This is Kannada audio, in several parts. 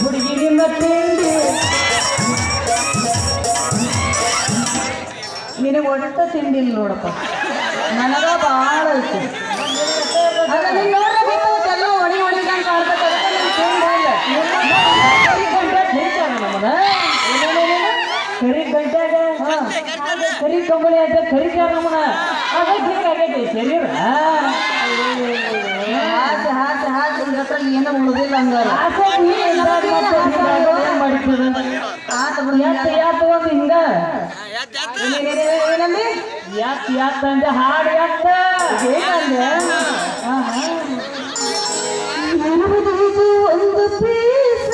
ಹುಡುಗಿ ನಿನ್ನ ತಿಂಡಿ ನಿನಗೆ ಒಟ್ಟ ತಿಂಡಿಲ್ಲ ನೋಡಪ್ಪ ನನಗ ಭಾಳ ಐತಿ ಅದ ನೀನು ನೋಡ್ಬೇಕು ಎಲ್ಲ ಒಡಿ ಒಡಿದಂಗೆ ಕಾಣ್ತದೆ ಕರಿ ಗಂಟ್ಯಾಗ ಕರಿ ಕಂಬಳಿ ಅಂತ ಕರಿತಾರ ನಮ್ಮನ ಅದಕ್ಕೆ ಆಗೈತಿ ಶರೀರ ಹಾಸಿ ಹಾಸಿ ಹಾಸಿ ಹತ್ರ ಏನೋ ಉಳಿದಿಲ್ಲ ಹಂಗಾರ ಯಾತ ಒಂದು ಹಿಂಗ ಏನಂದಿ ಯಾತ ಅಂದೆ ಹಾಡು ಯಾತ ಹೇಗಂದೆ ಒಂದು ಪೀಸ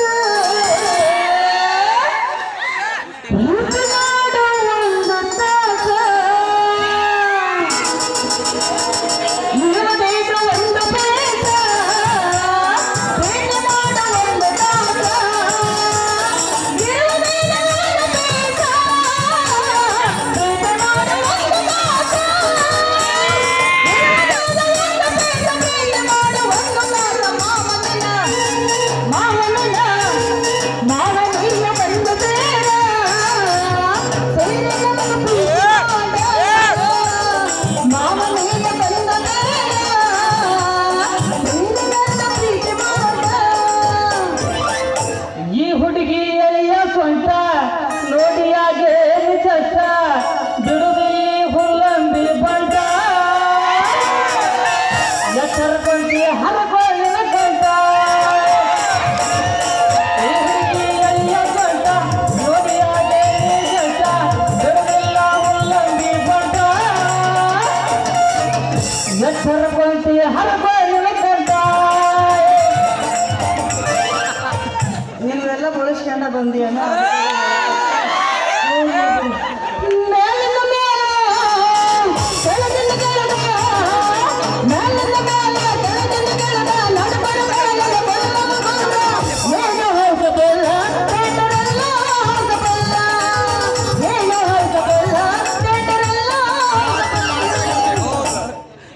ನೀವೆಲ್ಲ ಬಳಸ್ಕೊಂಡ ಬಂದಿಯನ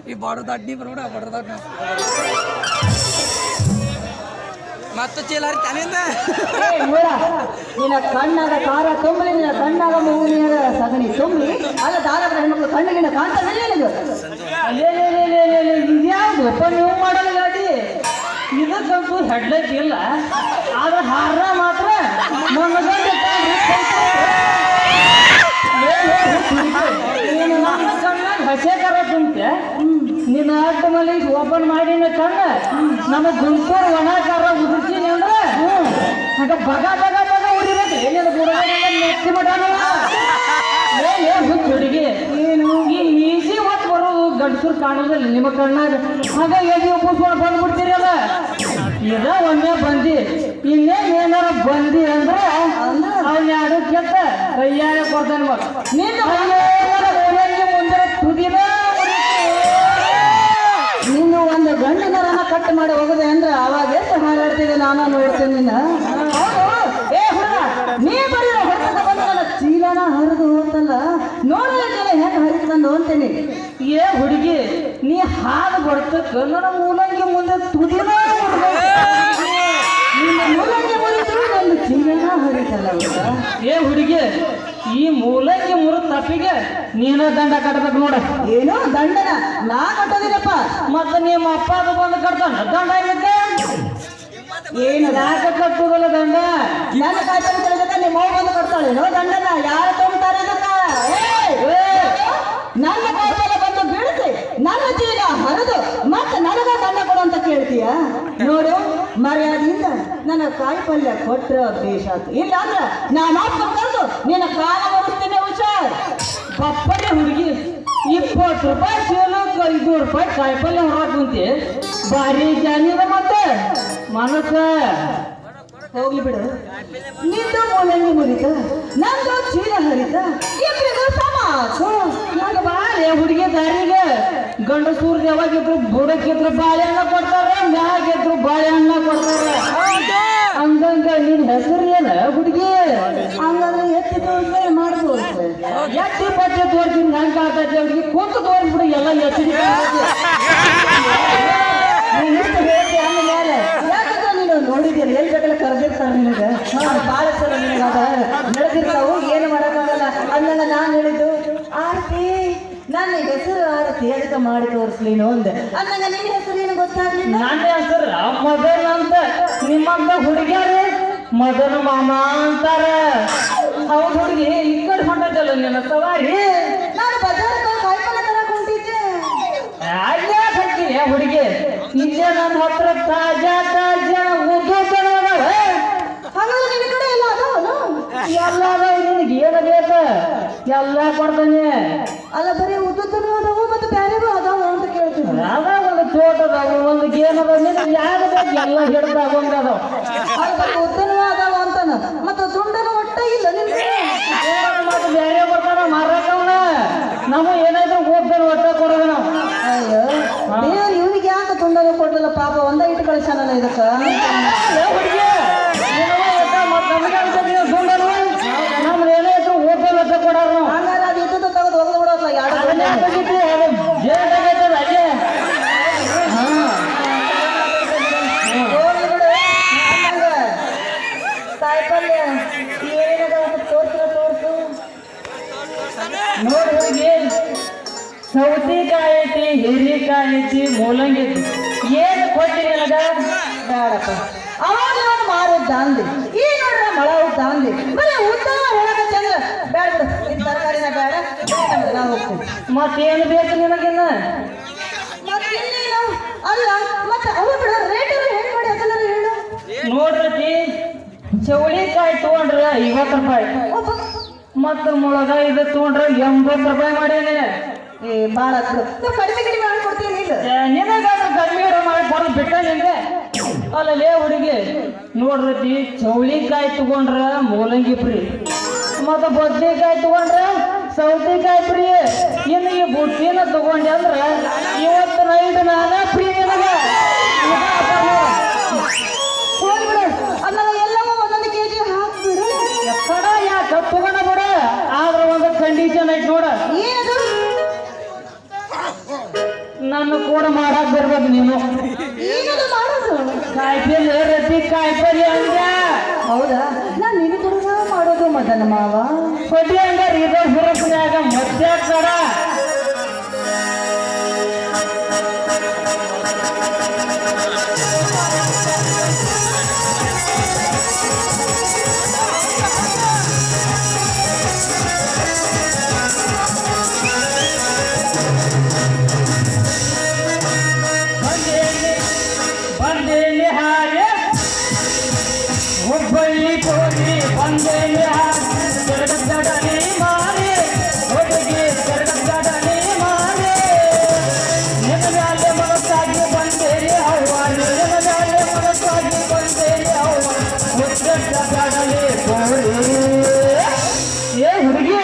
ಈ ಬಾಡು ದಡ್ಡಿ ಬರೋಡ ಬಡ್ದ ಮತ್ತೆ ಚೀಲ ಹರಿತಾನಿಂದ ನಿನ್ನ ಕಣ್ಣಾಗ ಖಾರ ತುಂಬಲಿ ನಿನ್ನ ಕಣ್ಣಾಗ ಮೂಗಿನ ಸಗಣಿ ತುಂಬಲಿ ಅಲ್ಲ ದಾರದ ಹೆಣ್ಮಕ್ಳು ಕಣ್ಣಿನ ಕಾಣ್ತಾನೆ ಇದ್ಯಾವುದು ಅಪ್ಪ ನೀವು ಮಾಡಲ್ಲ ಗಾಡಿ ಇದಕ್ಕಂತೂ ಹೆಡ್ಲೈಟ್ ಇಲ್ಲ ಆದ್ರೆ ಹಾರ ಮಾತ್ರ ಕಣ್ಣಾಗ ಹಸೆ ಕರ ತುಂಬ್ತೆ ನಿನ್ನ ಅಡ್ಡ ಮಲ್ಲಿ ಓಪನ್ ಮಾಡಿನ ಕಣ್ಣ ನಮ್ಮ ಗುಂಪೂರ್ ಒಣಕಾರ ಉದುರ್ತೀನಿ ಅಂದ್ರೆ ಆಗ ಬಗ ಬಗ ಬಗ ಉರಿಬೇಕು ಏನೇನು ನೆತ್ತಿ ಮಟಾನ ಹುಡುಗಿ ಏನು ಈಸಿ ಹೊತ್ತು ಬರೋದು ಗಂಡಸರು ಕಾಣೋದಿಲ್ಲ ನಿಮ್ಮ ಕಣ್ಣಾಗ ಹಾಗಾಗಿ ಎಲ್ಲಿ ಉಪ್ಪಿಸ್ಕೊಂಡು ಬಂದ್ಬಿಡ್ತೀರಲ್ಲ ಇದ ಒಮ್ಮೆ ಬಂದಿ ಇನ್ನೇನು ಏನಾರ ಬಂದಿ ಅಂದ್ರೆ ಅವ್ನ ಎರಡು ಕೆತ್ತ ಕೈಯಾಗ ಕೊಡ್ತಾನೆ ಮಗ ನಿನ್ನ ಮುಂದೆ ತುದಿನ ನೀನು ಒಂದು ಗಂಡನರನ್ನ ಕಟ್ ಮಾಡಿ ಹೋಗದೆ ಅಂದ್ರೆ ಅವಾಗ ಎಷ್ಟು ಹಾರಾಡ್ತಿದ್ದೆ ನಾನು ನೋಡ್ತೇನೆ ನಿನ್ನ ಏ ಹುಡುಗ ನೀ ಬರೀ ಹೊರತ ಬಂದ ಚೀಲನ ಹರಿದು ಹೋಗ್ತಲ್ಲ ನೋಡಲಿಲ್ಲ ಹೆಂಗೆ ಹರಿತಂದು ಅಂತೇನೆ ಏ ಹುಡುಗಿ ನೀ ಹಾಲು ಬರ್ತಕ್ಕ ನನ್ನ ಮೂಲಂಗಿ ಮುಂದೆ ತುದಿನ ನಿನ್ನ ಮೂಲಂಗಿ ಮುರಿದು ನನ್ನ ಚೀಲನ ಹರಿತಲ್ಲ ಏ ಹುಡುಗಿ ಈ ಮೂಲಂಗಿ ಮುರು ತಪ್ಪಿಗೆ ನೀನ ದಂಡ ಕಟ್ಬೇಕು ನೋಡ ಏನು ದಂಡನ ನಾ ಕಟ್ಟೋದಿಲ್ಲಪ್ಪ ಮತ್ತೆ ನಿಮ್ಮ ಅಪ್ಪ ಅದು ಬಂದು ಕಟ್ತಾನ ದಂಡ ಆಗಿದ್ದೆ ಏನು ಯಾಕೆ ಕಟ್ಟುದಲ್ಲ ದಂಡ ನನ್ನ ಕಾಯ್ತಾನೆ ತಿಳಿದ ನಿಮ್ಮ ಅವ್ವ ಬಂದು ಕಟ್ತಾಳೇನೋ ದಂಡನ ಯಾರು ತುಂಬ್ತಾರೆ ನನ್ನ ಕಾಯ್ತಾನೆ ಬಂದು ಬೀಳಿಸಿ ನನ್ನ ಚೀಲ ಹರಿದು ಮತ್ತೆ ನನಗ ದಂಡ ಕೊಡು ಅಂತ ಕೇಳ್ತೀಯ ನೋಡು ಮರ್ಯಾದೆಯಿಂದ ನನ್ನ ಕಾಯಿ ಪಲ್ಯ ಕೊಟ್ರ ದೇಶ ಆಯ್ತು ಇಲ್ಲ ಅಂದ್ರ ನಾನು ಹಾಕ್ಕೊಂಡು ಕರೆದು ನಿನ್ನ ಕಾಲ ಬರುತ್ತೇನೆ ಹುಷಾರ್ ಪಪ್ಪಡೆ ಹುಡುಗಿ 20 ರೂಪಾಯಿ ಚೀಲ 500 ರೂಪಾಯಿ ಕಾಯಿ ಪಲ್ಯ ಹೊರಗೆ ಕುಂತಿ ಭಾರಿ ಜಾನಿದ ಮತ್ತೆ ಮನಸ್ಸ ಹೋಗ್ಲಿ ಬಿಡು ನಿಂದು ಮೂಲಂಗಿ ಮುರಿತ ನಂದು ಚೀಲ ಹರಿತ ಇಬ್ಬರಿಗೂ ಸಮಾಸು ನಂಗೆ ಬಾಳೆ ಹುಡುಗಿ ದಾರಿಗೆ ಗಂಡಸೂರ್ ಯಾವಾಗಿದ್ರು ಬುಡಕ್ಕಿದ್ರು ಬಾಳೆಹಣ್ಣ ಕೊಡ್ತಾರೆ ಮ್ಯಾಗಿದ್ರು ಬಾಳೆಹಣ್ಣ ಕೊಡ್ತಾರೆ ಹಂಗಂಗ ನಿನ್ ಹೆಸರು ಏನ ಹುಡುಗಿ ಹಂಗಂದ್ರೆ ಎತ್ತಿ ತೋರಿಸಿ ಮಾಡ್ಬೋದು ಎತ್ತಿ ಪಟ್ಟೆ ತೋರಿಸಿ ನಂಗೆ ಕಾಡ್ತೈತೆ ಹುಡುಗಿ ಕುಂತು ತೋರಿಸ್ಬಿಡು ಎಲ್ಲ ಎತ್ತಿ ಹೇಳ್ತಿ ಅಂದ ಮೇಲೆ ಯಾಕಂದ್ರೆ ನೀನು ನೀನು ನೋಡಿದ್ಯಲ್ಲ ಎಲ್ಲಿ ಬೇಕಲ್ಲ ಕರೆದಿರ್ತಾರೆ ನಿನಗೆ ಭಾಳ ಸಲ ನಿನಗೆ ಅದ ನಡೆದಿರ್ತಾವು ಏನು ಮಾಡೋಕ್ಕಾಗಲ್ಲ ಅಂದಂಗ ನಾನು ಹೇಳಿದ್ದು ಆರತಿ ನನ್ನ ಹೆಸರು ಆರತಿ ಅದಕ್ಕೆ ಮಾಡಿ ತೋರಿಸ್ಲೀನು ಅಂದೆ ಅಂದಂಗ ನಿನ್ನ ಹೆಸರು ಏನು ಗೊತ್ತಾಗ್ಲಿಲ್ಲ. ನನ್ನ ಹೆಸರು ಮದನ್ ಅಂತ. ನಿಮ್ಮಂತ ಹುಡುಗಿಯರು ಮದನ್ ಮಾಮ ಅಂತಾರ. ಹೌದು ಹುಡುಗಿ ಈ ಕಡೆ ಹೊಂಟದಲ್ಲ ನಿನ್ನ ಸವಾರಿ. ನಾನು ಬಜಾರಕ್ಕೆ ಕಾಯಿಪಲ್ಲೆ ತರಕ್ ಹೊಂಟಿದ್ದೆ. ಅಲ್ಲೇ ಹಾಕಿರಿ ಹುಡುಗಿ ಇಲ್ಲೇ ನನ್ನ ಹತ್ರ ತಾಜಾ ತಾಜಾ ಉದ್ದು ಹಾಗಾದ್ರೆ ನಿನ್ನ ಕಡೆ ಎಲ್ಲ ಅದಾವಲ್ಲ? ಎಲ್ಲ ಅದಾವ. ನಿನಗೆ ಏನು ಬೇಕ ಎಲ್ಲ ಕೊಡ್ತಾನೆ. ಅಲ್ಲ ಬರೀ ಉದ್ದುದ್ದನು ಅದಾವು ಮತ್ತು ಬ್ಯಾರೆಗೂ ಅದಾವ ಅಂತ ಕೇಳ್ತೀನಿ. ಅದಾವ ಒಂದು ಚೋಟ್ ಅದಾವ ಒಂದು ಗೇಮ್ ಅದಾವ. ನಿನಗೆ ಯಾರು ಬೇಕು ಎಲ್ಲ ಹಿಡ್ದಾಗ ಒಂದು ಅದಾವ. ಅದು ಬರೀ ಉದ್ದನು ಅದಾವ ಅಂತಾನ ಮತ್ತು ತುಂಡನು ಒಟ್ಟ ಇಲ್ಲ ನಿಮ್ಗೆ. ಮತ್ತೆ ಬೇರೆ ಬರ್ತಾನ ಮಾರಾಕವನ ನಮ್ಮ ಏನಾದ್ರು ಓದ್ತಾನೆ ಒಟ್ಟ ಕೊಡೋದು ನಾವು. ಅಯ್ಯೋ ದೇವ್ರು ಇವನಿಗೆ ಯಾಕೆ ತುಂಡನು ಕೊಡಲಿಲ್ಲ ಪಾಪ ಒಂದ ಇಟ್ಟು ಕಳಿಸಾನಲ್ಲ ಇದಕ್ಕ. ನಮ್ದು ಏನಾದ್ರು ಓದ್ತಾನೆ ಒಟ್ಟ ಕೊಡೋರು ನಾವು. ಹಂಗಾರೆ ಅದು ಇದ್ದದ್ದು ತೆಗೆದು ಒಗೆದು ಬಿಡೋಲ್ಲ ಎರಡು ಕಾಯಿಪಲ್ಯ ಏನೇನದಾವ ತೋರ್ಸು. ನೋಡಿ ಹೋಗಿ ಸೌತೆಕಾಯಿ ಐತಿ ಹೀರಿಕಾಯಿ ಐತಿ ಮೂಲಂಗಿ ಐತಿ. ಏನು ಕೊಟ್ಟಿರಿ ನನಗ? ಬೇಡಪ್ಪ ಅವಾಗ ನಾನು ಮಾರಿದ್ದ ಅಂದೆ ಈ ನೋಡ್ರ ಮಳ ಉದ್ದ ಅಂದೆ ಬರೀ ಉದ್ದ ಹೇಳಕ ಚಂದ್ರ ಬೇಡ ಬಿಡು ನಿನ್ ತರಕಾರಿನ ಬೇಡ ನಾ ಹೋಗ್ತೀನಿ. ಮತ್ತೇನು ಬೇಕು ನಿನಗಿನ್ನ? ಮತ್ತೆ ಇನ್ನೇನು ಅಲ್ಲ ಮತ್ತೆ ಅವ ಬಿಡು ರೇಟ್ ಹೆಂಗ್ ಮಾಡಿ ಅದೆಲ್ಲ ಹೇಳು. ನೋಡ್ರತಿ ಚೌಳಿಕಾಯಿ ತಗೊಂಡ್ರ 50 ರೂಪಾಯಿ ಮತ್ತ ಮುಳಗ ಇದು ತಗೊಂಡ್ರ 80 ರೂಪಾಯಿ ಮಾಡೇನೆ. ಏ ಭಾಳ ಬಿಡು ಕಡಿಮೆ ಮಾಡ್ಕೊಡ್ತೀನಿ ಇಲ್ಲ. ನಿನಗಾದ್ರೂ ಕಡಿಮೆ ಮಾಡಿ ಕೊಡೋದು ಬಿಟ್ಟ ನಿಂಗೆ. ಅಲ್ಲೇ ಹುಡುಗಿ ನೋಡ್ರತಿ ಚೌಳಿಕಾಯಿ ತಗೊಂಡ್ರ ಮೂಲಂಗಿ ಫ್ರೀ ಮತ್ತ ಬದ್ನೆಕಾಯಿ ತಗೊಂಡ್ರ ಸೌತೆಕಾಯಿ ಫ್ರೀ. ಇನ್ನು ಈ ಬುಟ್ಟಿನ ತಗೊಂಡೆ ಅಂದ್ರ ಇವತ್ತು ನೈಟ್ ನಾನೇ ಫ್ರೀ ನಿನಗ. ಹೋಗ್ಬಿಡು ಅಲ್ಲ ಎಲ್ಲವೂ ಒಂದೊಂದು ಕೆಜಿ ಹಾಕ್ಬಿಡು. ಎಕ್ಕಡ ಯಾಕೆ ತಗೊಂಡ ಬಿಡ. ಆದ್ರ ಒಂದು ಕಂಡೀಷನ್ ಐತಿ ನೋಡ. ಏನದು? ನನ್ನ ಕೂಡ ಮಾಡಾಕ್ ಬರ್ಬೇಕು ನೀನು. ಏನದು ಮಾಡೋದು? ಕಾಯಿಪಲ್ಲೆ ರತಿ ಕಾಯಿಪಲ್ಲೆ ಹಂಗ. ಹೌದಾ ನಾನು ನಿನ್ನ ಕೂಡ ಮಾಡೋದು ಮದನ ಮಾವ. ಕೊಡಿ ಹಂಗ ಇದ ಹುರಪ್ನ್ಯಾಗ ಮಧ್ಯ ಕಡ. ಬಂದೇನೆ ಹಾಗೆ ಹುಬ್ಬಳ್ಳಿ ಕೋಡಿ ಬಂದೇನೆ ಹಾಗೆ ಕರಗಡನೆ ಮಾರಿ ಹುಡುಗಿ ಕರಗಡನೆ ಮಾರಿ ನಿನ್ನ ಮ್ಯಾಲೆ ಮನಸ್ಸಾಗಿ ಬಂದೇನೆ ಅವ್ವ ನಿನ್ನ ಮ್ಯಾಲೆ ಮನಸ್ಸಾಗಿ ಬಂದೇನೆ ಅವ್ವ ಹುಡುಗಡನೆ ಕೋಡಿ. ಏ ಹುಡುಗಿ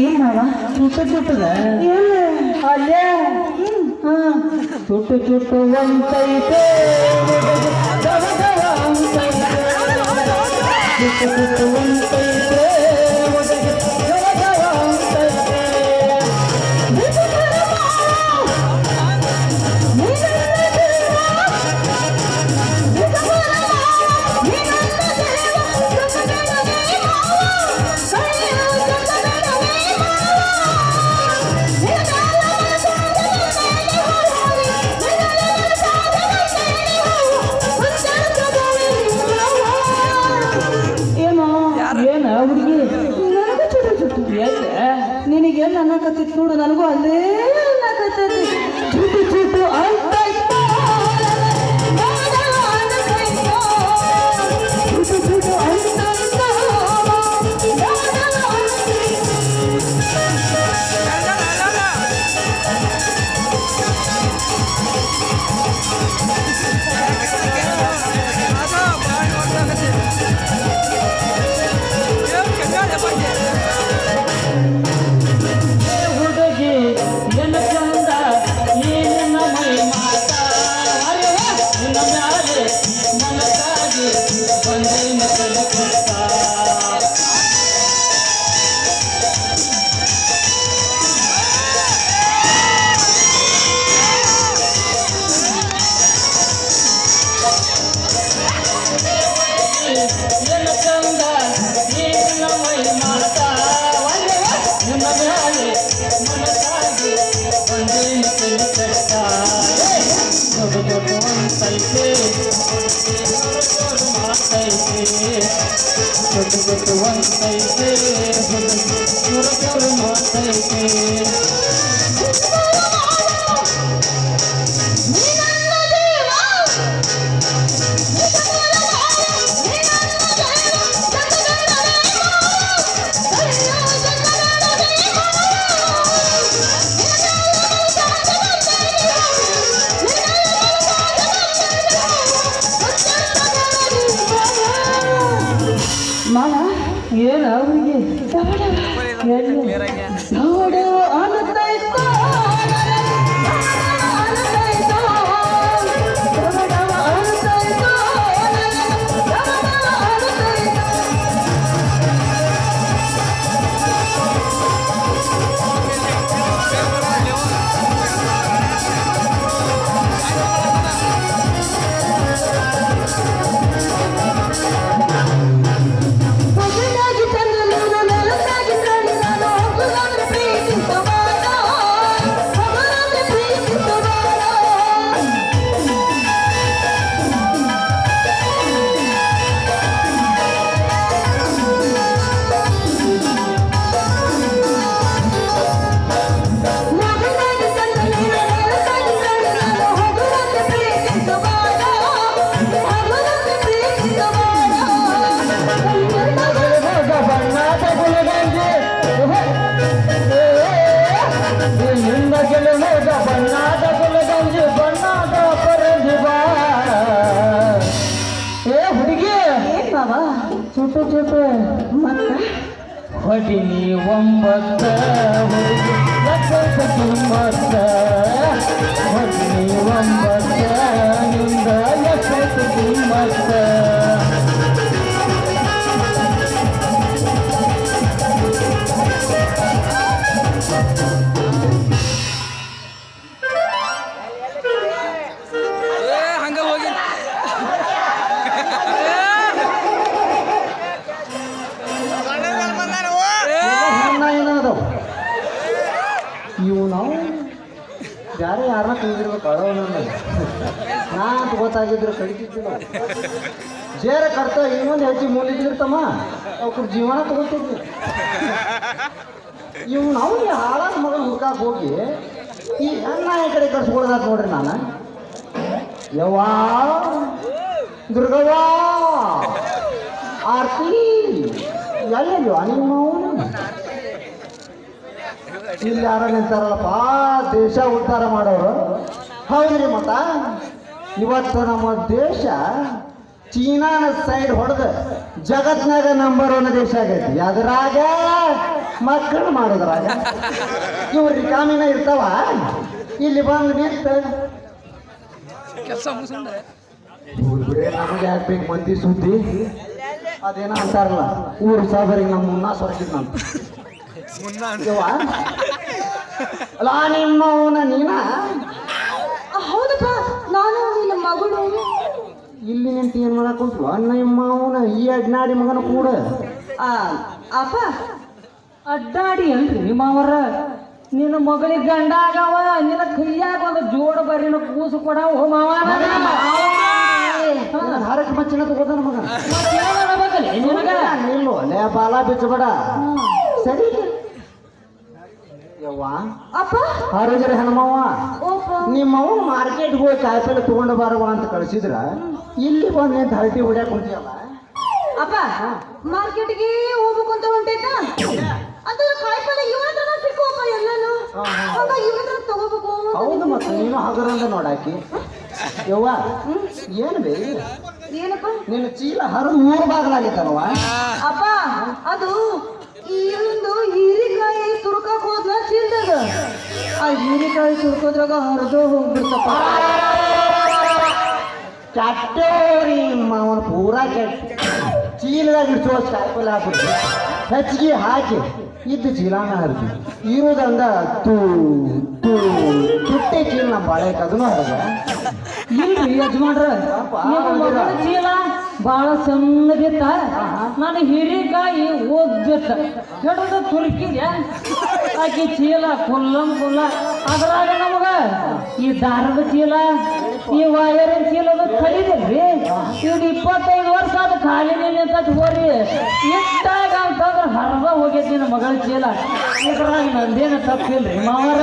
ಏನ್ ಮಾವ ಚುಟ್ಟದ ಏನು ಅಲ್ಲೇ ಚುಟ್ಟು ಚುಟ್ಟು ಒಂತೈತೆ ದವ ದವ ಅಂತೈತೆ ಚುಟ್ಟು ಚುಟ್ಟು ಒಂತೈತೆ ದವ ದವ ಅಂತೈತೆ. ಏನ ಹುಡುಗಿ ನನಗೂ ಚುಟ್ಟು ಚುಟ್ಟು ನಿನಗೆಲ್ಲ ಅನ್ನಕತ್ತಿತ್ತು ನೋಡು ನನಗೂ ಅಲ್ಲೇ ಅನ್ನಕತ್ತೈತಿ ಚುಟ್ಟು ಚುಟ್ಟು ಅಂತ ಚುಟ್ಟು ಚುಟ್ಟು ಅಂತ ಹುಡುಗಿ ನಿನ್ನ ಚಂದ ಈ ನಿನ್ನ ಮೈ ಮಾತ ನಿನ್ನ ಮ್ಯಾಲೆ ಮನಸ್ಸಾಗಿ ಬಂದೇನ ಕಲಿಕುತ್ತ. ಕೊಟ್ಟು ಕೊಟ್ಟು ಒಂದೈತೆ ಸುರಕರು ಮಾತೈತೆ ಮಾಲ ಏನು ಅವ್ರಿಗೆ ಕ್ಲಿಯರ್ ಆಗಿ ನೋಡು ಅನ್ನತೈತೋ, ಅನ್ನತೈತೋ, ಅನ್ನತೈತೋ, ಅನ್ನತೈತೋ. ಹೊಸದಾಗಿ ತಂದು ನೀನು ನೆಲದಾಗಿ ತಂದು ನಾನು ಹೊಸದಾಗಿ ಪ್ರೀತಿಸಬಾರ, ಹೊಸದಾಗಿ ಪ್ರೀತಿಸಬಾರ. ಹೊಸದಾಗಿ ತಂದು ನೀನು ನೆಲದಾಗಿ ತಂದು ನಾನು ಹೊಸದಾಗಿ ಪ್ರೀತಿಸಬಾರ, ಹೊಸದಾಗಿ ಪ್ರೀತಿಸಬಾರ. ಬಣ್ಣದ ಗುಲಗಂಜಿ ನಿನ್ನ ಗೆಲುವೇಗ ಬಣ್ಣದ ಗುಲಗಂಜಿ ಬಣ್ಣದ ಪರಂಜಿ ಬಾ ಏ ಹುಡುಗಿ ಏನ್ ಬಾಬಾ ಚುಟು ಚುಟು ಮತ್ತ ಹೊಡಿ ನೀ ಒಂಬತ್ತ ಹುಡುಗಿ ಲಕ್ಷ ಕಿಮ್ಮತ್ತ ಹೊಡಿ ನೀ ಒಂಬತ್ತ ನಿಂದ ಲಕ್ಷ ಕಿಮ್ಮತ್ತ ಹಂಗ ಹೋಗಿ ಏನಾದವು ಇವು ನಾವು ಯಾರೇ ಯಾರನ್ನ ತಿಳಿದಿರ್ಬೇಕು ಅಳವ ನಾ ಅಂತ ಗೊತ್ತಾಗಿದ್ರು ಕಡಿತಿದ್ದಿಲ್ಲ ಜೇರ ಕರ್ತ ಇನ್ನೊಂದು ಹೆಚ್ಚಿ ಮೂಲಿದ್ದಿರ್ತಮ್ಮ ಅವ್ರ ಜೀವನ ತಗೋತಿದ್ವಿ ಇವು ನಾವು ಹಾಳಾದ ಮಗನ ಹುಡ್ಕಾಕ್ ಹೋಗಿ ಈ ಹೆಣ್ಣ ಈ ಕಡೆ ಕರ್ಸ್ಕೊಳ್ದಾತ್ ನೋಡ್ರಿ ನಾನು ಯವ್ವಾ ದುರ್ಗವ್ವ ಆರ್ತಿ ಎಲ್ಲೆಲ್ವ ನೀವು ಇಲ್ಲಿ ಯಾರ ನಿಂತಾರಲ್ಲಪ್ಪ ದೇಶ ಉದ್ಧಾರ ಮಾಡೋರು ಹೌದ್ರಿ ಮತ್ತ ಇವತ್ತು ನಮ್ಮ ದೇಶ ಚೀನಾನ ಸೈಡ್ ಹೊಡೆದು ಜಗತ್ನಾಗ ನಂಬರ್ 1 ದೇಶ ಆಗೈತಿ ಅದ್ರಾಗ ಮಕ್ಕಳು ಮಾಡೋದ್ರಾಗ ಇವ್ರಿ ಕಾಮಿನ ಇರ್ತಾವ ಇಲ್ಲಿ ಬಂದು ನಿಂತು ಕೆಲಸ ಮುಗಿಸ್ಕೊಂಡೆ ಬಿಡೇ ನಮಗೆ ಯಾಕೆ ಬೇಕು ಮಂದಿ ಸುದ್ದಿ ಅದೇನೋ ಅಂತಾರಲ್ಲ ಊರು ಸಾಬರಿಗೆ ನಮ್ಮ ಮುನ್ನ ಸೊರಗಿದ್ ನಾನು ಯವ್ವ, ಅಲ್ಲ ನಿಮ್ಮವನ ನೀನ ಹೌದಪ್ಪ ನಾನು ನಿನ್ನ ಮಗಳು. ಇಲ್ಲಿ ನಿಂತು ಏನ್ ಮಾಡಕ್ ಕುಂತು ನಿಮ್ಮವನ ಈ ಅಡ್ನಾಡಿ ಮಗನ ಕೂಡ ಆ, ಅಪ್ಪ ಅಡ್ಡಾಡಿ ಅಲ್ರಿ ನಿಮ್ಮವರ ನಿನ್ನ ಮಗಳಿಗೆ ಗಂಡ ಆಗವ ನಿನ್ನ ಕೈಯಾಗ ಒಂದು ಜೋಡ ಬರಿನ ಕೂಸು ಕೊಡವ ಮಾವ ಹರಕ್ ಮಚ್ಚಿನ ತಗೋತಾನ ಮಗ ನಿನಗ ನಿಲ್ಲು ಲೇ ಬಾಲ ಬಿಚ್ಚಬೇಡ ಸರಿ ಯವ್ವ ಅಪ್ಪ ಹರಜರ ಹೆಣ್ಮವ್ವ ಓಪ ನಿಮ್ಮವ್ವ ಮಾರ್ಕೆಟ್ಗೆ ಹೋಗಿ ಕಾಯಿಪಲ್ಲೆ ತಗೊಂಡು ಬರುವ ಅಂತ ಕಳಿಸಿದ್ರ ಇಲ್ಲಿ ಬಂದು ನಿಂತು ಹರಟಿ ಹೊಡ್ಯಾಕ ಕುಂತಿಯಲ್ಲ ಅಪ್ಪ ಮಾರ್ಕೆಟ್ಗೆ ಹೋಗ್ಬೇಕು ಅಂತ ಹೊಂಟೈತ ಅದ್ರ ಕಾಯಿಪಲ್ಲೆ ಇವನ ಹತ್ರ ಸಿಕ್ಕುವಪ್ಪ ಎಲ್ಲಾನು ಹಂಗ ಇವನ ಹತ್ರ ತಗೋಬೇಕು ಅಂತ. ಹೌದು ಮತ್ತೆ ನೀನು ಹಗರಂದ ನೋಡಾಕಿ ಯವ್ವ ಏನು ಬೇ ಏನಪ್ಪ ನಿನ್ನ ಚೀಲ ಹರಿದು 3 ಭಾಗಲಾಗಿತ್ತಲ್ವ ಅಪ್ಪ ಅದು ಒಂದು ಹೀರಿಕಾಯಿ ತುರ್ಕಕ್ ಹೋದ್ನ ಚೀಲ್ದಾಗ ಆ ಹೀರಿಕಾಯಿ ತುರ್ಕೋದ್ರಾಗ ಹರಿದು ಹೋಗ್ಬಿಡ್ತಪ್ಪ. ಚಟ್ಟೋರಿ ಅವನ ಪೂರಾ ಕೆಟ್ಟ ಚೀಲದಾಗ ಇಡ್ಸೋ ಕಾಯಿಪಲ್ಲೆ ಹಾಕ್ಬಿಟ್ಟು ಹೆಚ್ಚಿಗೆ ಹಾಕಿ ಇದ್ದು ಚೀಲಾನ ಹರಿದು ಇರೋದಂದ ತೂ ತೂ ತುಟ್ಟೆ ಚೀಲ ನಮ್ಮ ಬಾಳೆ ಅದನ್ನು ಹರಿದ ಇಲ್ರಿ ಯಜಮಾನ್ರ ನಿಮ್ಮ ಮಗಳ ಚೀಲ ಬಾಳ ಸಣ್ಣದಿತ್ತ ನಾನು ಹಿರಿಕಾಯಿ ಓದ್ಬಿಟ್ಟ ಹಿಡಿದು ತುರ್ಕಿದ್ಯಾ ಆಕಿ ಚೀಲ ಕುಲ್ಲ ಅದ್ರಾಗ ನಮಗ ಈ ದಾರದ ಚೀಲ ಈ ವಯರಿನ ಚೀಲದ ಖರೀದಿಲ್ರಿ ಇವ್ರು 25 ವರ್ಷ ಆದ ಖಾಲಿನೇ ನಿಂತ ಹೋರಿ ಇಟ್ಟಾಗ ಅಂತಂದ್ರೆ ಹರದ ಹೋಗೈತಿ ನಿನ್ನ ಮಗಳ ಚೀಲ ಇದ್ರಾಗ ನಂದೇನು ತಪ್ಪಿಲ್ರಿ ಮಾವರ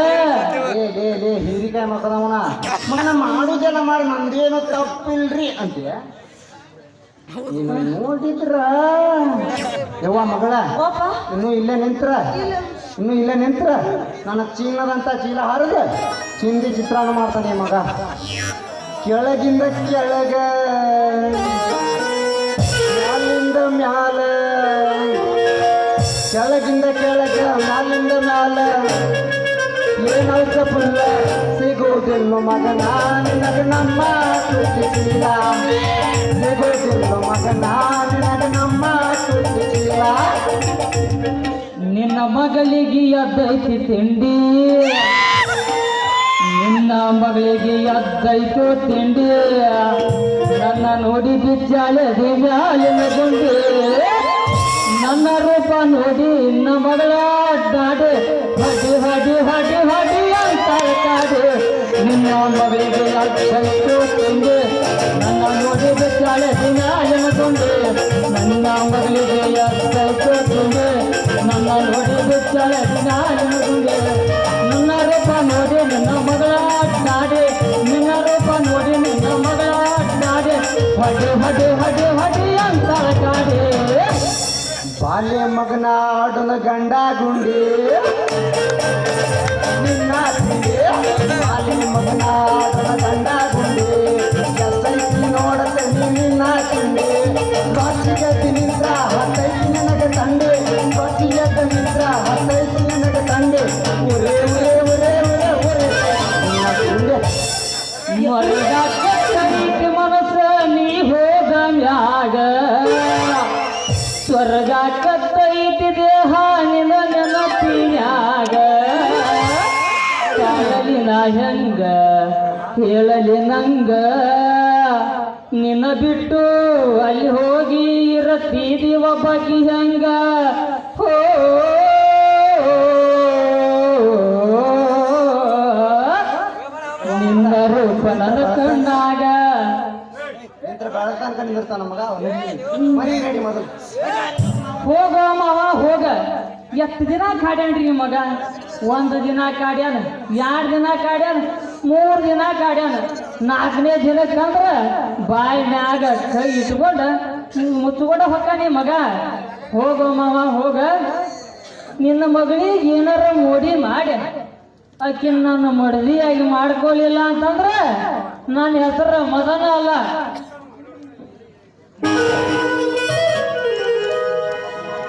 ಲೇ ಹೀರಿಕಾಯಿ ಮಕ್ಕಳವನ ಮಗನ ಮಾಡುದೆಲ್ಲ ಮಾಡಿ ನಂದೇನು ತಪ್ಪಿಲ್ರಿ ಅಂತೀಯ ನೀನು ನೋಡಿದ್ರ ಯವ್ವ ಮಗಳ ಪಾಪ ಇನ್ನೂ ಇಲ್ಲೇ ನಿಂತ್ರ ನನ್ನ ಚೀಲದಂತ ಚೀಲ ಹರಿದ ಚಿಂದಿ ಚಿತ್ರಾನ್ನ ಮಾಡ್ತಾನೆ ಮಗ ಕೆಳಗಿಂದ ಕೆಳಗ ಮ್ಯಾಲಿಂದ ಮ್ಯಾಲ ಕೆಳಗಿಂದ ಕೆಳಗ ಮ್ಯಾಲಿಂದ ಮ್ಯಾಲ ಏನಾಯ್ತ ಫುಲ್ಲ ಸಿಗೋದಿಲ್ಲ ಮಗನ ನಿನಗೆ ನಮ್ಮ ಸುದ್ದಿಸಿಲ್ಲ ಸಿಗೋದಿಲ್ಲ ಮಗನ ನಿನಗೆ ನಮ್ಮ ಸುದ್ದಿಸಿಲ್ಲ ನಿನ್ನ ಮಗಳಿಗೆ ಎದ್ದೈತಿ ತಿಂಡಿ ನಿನ್ನ ಮಗಳಿಗೆ ಎದ್ದೈತು ತಿಂಡಿ ನನ್ನ ನೋಡಿ ಬಿಚ್ಚಾಳೆ ದಿವ್ಯಾಲಿನ ಗುಂಡಿ ನನ್ನ ರೂಪ ನೋಡಿ ನಿನ್ನ ಮಗಳ ಅಡ್ಡಾಡೆ ಹಡಿ ಹಡಿ ಹಡಿ ಹಡಿ ಅಂತ ಕಾಡೆ ನಿನ್ನ ಮಗಳಿಗೆ ಎದ್ದೈತು ತಿಂಡಿ ನನ್ನ ನೋಡಿ ಬಿಚ್ಚಾಳೆ ದಿವ್ಯಾಲಿನ ಗುಂಡಿ ನನ್ನ ಮಗಳಿಗೆ ಎದ್ದೈತು ತಿಂಡಿ ನನ್ನ ನೋಡಿ ಬಿಚ್ಚಾಳೆ ದಿವ್ಯಾಲಿನ ಗುಂಡಿ ನನ್ನ ರೂಪ ನೋಡಿ ನಿನ್ನ ಮಗಳ ನಾಡೆ ನಿನ್ನ ರೂಪ ನೋಡಿ ನಿನ್ನ ಮಗಳ ನಾಡೆ ಹಡಿ ಹಡಿ ಹಡಿ ಹಡಿ ಅಂತ ಕಾಡೆ ಬಾಲ್ಯ ಮಗನ ಆಡನ ಗಂಡ ಗುಂಡಿ ನಿನ್ನ ತಿಂಡಿ ಬಾಲ್ಯ ಮಗನ ಆಡನ ಗಂಡ ಗುಂಡಿ ಎಸ್ಐತಿ ನೋಡತ್ತೆ ನಿನ್ನ ತಿಂಡಿ ಬಸ್ಸಿಗೆ ನಿಂತ್ರ ಹತ್ತೈತಿ ನನಗೆ ತಂದೆ ಬಸ್ಸಿಗೆ ನಿಂತ್ರ ಹತ್ತೈತಿ ನನಗೆ ತಂದೆ ಉರೇ ಉರೇ ಉರೇ ಉರೇ ಉರೇ ನಿನ್ನ ತಿಂಡಿ ಮರಗೈತಿ ಮನಸ್ಸ ನೀ ಹೋದ ಮ್ಯಾಗ ಸ್ವರ್ಗ ಕತ್ತೈತಿ ದೇಹ ನಿನ ನೆನಪಿನ್ಯಾಗ ಕಾಣಲಿ ನಾ ಹೆಂಗ ಹೇಳಲಿ ನಂಗ ನಿನ್ನ ಬಿಟ್ಟು ಅಲ್ಲಿ ಹೋಗಿ ಇರತ್ತೀದಿ ಒಬ್ಬಕಿ ಹೆಂಗ ಹೋ ನಿನ್ನ ರೂಪ ನನ್ನ ಕಣ್ಣಾಗ ನಿಂತ್ರ ಬೆಳತನಕ ನಿಂದಿರ್ತಾನ ಮಗ ಮರಿ ರೆಡಿ ಮೊದಲು ಹೋಗ ಮಾವ ಹೋಗ ಎಷ್ಟು ದಿನ ಕಾಡ್ಯಾನ್ರಿ ಈ ಮಗ ಒಂದು ದಿನ ಕಾಡ್ಯಾನ 2 ದಿನ ಕಾಡ್ಯಾನ 3 ದಿನ ಕಾಡ್ಯಾನ 4ನೇ ದಿನಕ್ಕಂದ್ರ ಬಾಯಿ ಮ್ಯಾಗ ಕೈ ಇಟ್ಕೊಂಡ ಮುಚ್ಕೊಂಡ ಹೊಕ್ಕಾನಿ ಮಗ ಹೋಗೋ ಮಾವ ಹೋಗ ನಿನ್ನ ಮಗಳಿಗೆ ಏನಾರ ಮೋಡಿ ಮಾಡಿ ಆಕಿನ ನನ್ನ ಮಡದಿಯಾಗಿ ಮಾಡ್ಕೊಳ್ಳಿಲ್ಲ ಅಂತಂದ್ರ ನನ್ನ ಹೆಸರು ಮದನ ಅಲ್ಲ